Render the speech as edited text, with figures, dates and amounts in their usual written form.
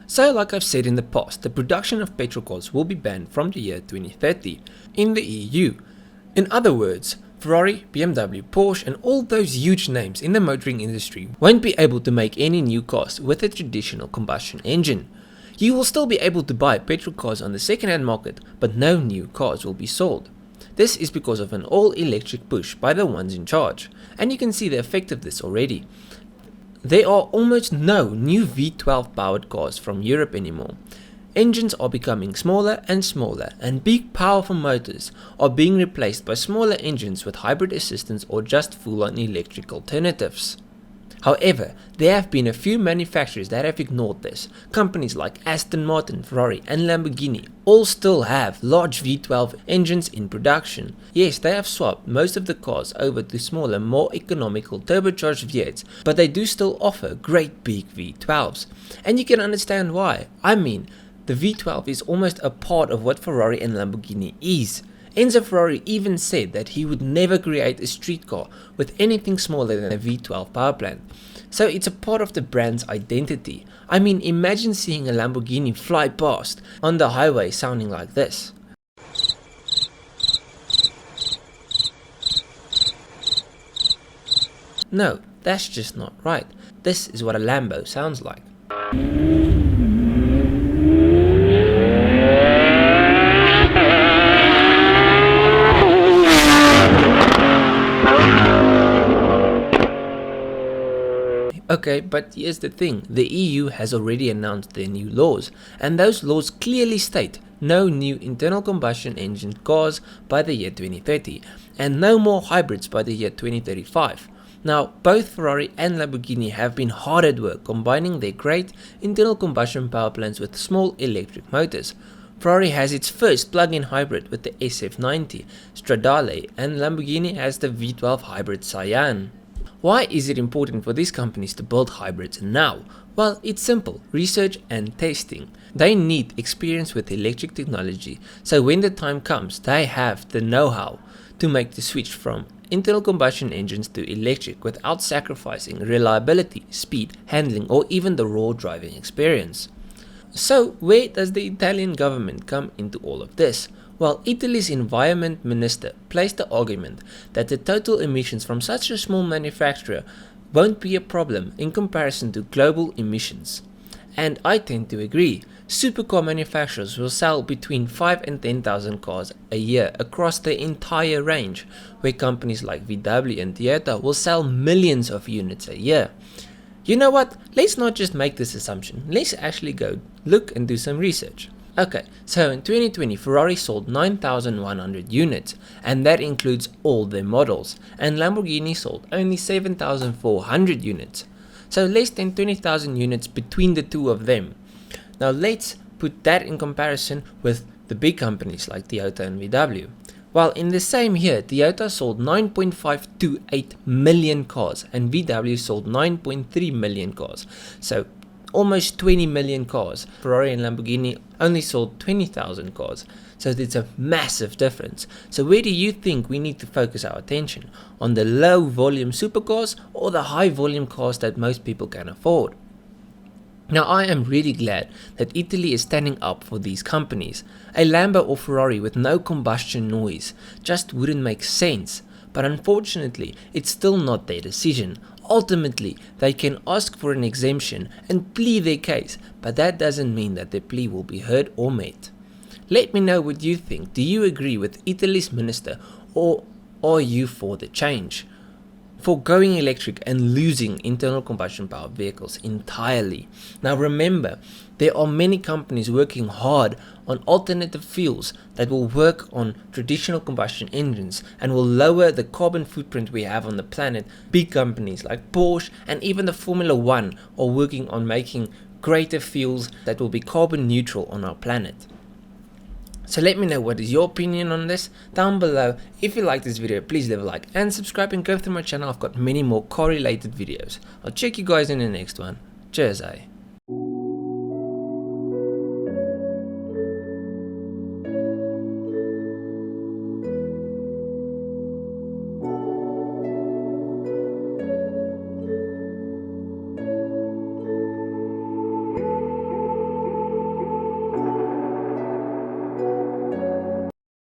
So like I've said in the past, the production of petrol cars will be banned from the year 2030 in the EU. In other words, Ferrari, BMW, Porsche and all those huge names in the motoring industry won't be able to make any new cars with a traditional combustion engine. You will still be able to buy petrol cars on the second-hand market, but no new cars will be sold. This is because of an all-electric push by the ones in charge, and you can see the effect of this already. There are almost no new V12 powered cars from Europe anymore. Engines are becoming smaller and smaller, and big powerful motors are being replaced by smaller engines with hybrid assistance or just full-on electric alternatives. However, there have been a few manufacturers that have ignored this. Companies like Aston Martin, Ferrari and Lamborghini all still have large V12 engines in production. Yes, they have swapped most of the cars over to smaller, more economical turbocharged V8s, but they do still offer great big V12s. And you can understand why. I mean, the V12 is almost a part of what Ferrari and Lamborghini is. Enzo Ferrari even said that he would never create a street car with anything smaller than a V12 powerplant. So it's a part of the brand's identity. I mean, imagine seeing a Lamborghini fly past on the highway sounding like this. No, that's just not right. This is what a Lambo sounds like. Okay, but here's the thing, the EU has already announced their new laws, and those laws clearly state no new internal combustion engine cars by the year 2030, and no more hybrids by the year 2035. Now, both Ferrari and Lamborghini have been hard at work combining their great internal combustion power plants with small electric motors. Ferrari has its first plug-in hybrid with the SF90 Stradale, and Lamborghini has the V12 hybrid Cyan. Why is it important for these companies to build hybrids now? Well, it's simple, research and testing. They need experience with electric technology, so when the time comes, they have the know-how to make the switch from internal combustion engines to electric without sacrificing reliability, speed, handling or even the raw driving experience. So where does the Italian government come into all of this? Well, Italy's environment minister placed the argument that the total emissions from such a small manufacturer won't be a problem in comparison to global emissions. And I tend to agree. Supercar manufacturers will sell between 5 and 10,000 cars a year across the entire range, where companies like VW and Toyota will sell millions of units a year. You know what? Let's not just make this assumption. Let's actually go look and do some research. Okay, so in 2020 Ferrari sold 9,100 units, and that includes all their models, and Lamborghini sold only 7,400 units. So less than 20,000 units between the two of them. Now let's put that in comparison with the big companies like Toyota and VW. Well, in the same year, Toyota sold 9.528 million cars and VW sold 9.3 million cars. So almost 20 million cars. Ferrari and Lamborghini only sold 20,000 cars. So there's a massive difference. So where do you think we need to focus our attention? On the low volume supercars or the high volume cars that most people can afford? Now I am really glad that Italy is standing up for these companies. A Lambo or Ferrari with no combustion noise just wouldn't make sense. But unfortunately, it's still not their decision. Ultimately, they can ask for an exemption and plead their case, but that doesn't mean that their plea will be heard or met. Let me know what you think. Do you agree with Italy's minister, or are you for the change? For going electric and losing internal combustion powered vehicles entirely. Now remember, there are many companies working hard on alternative fuels that will work on traditional combustion engines and will lower the carbon footprint we have on the planet. Big companies like Porsche and even the Formula 1 are working on making greater fuels that will be carbon neutral on our planet. So let me know what is your opinion on this down below. If you like this video, please leave a like and subscribe and go through my channel. I've got many more car related videos. I'll check you guys in the next one. Cheers,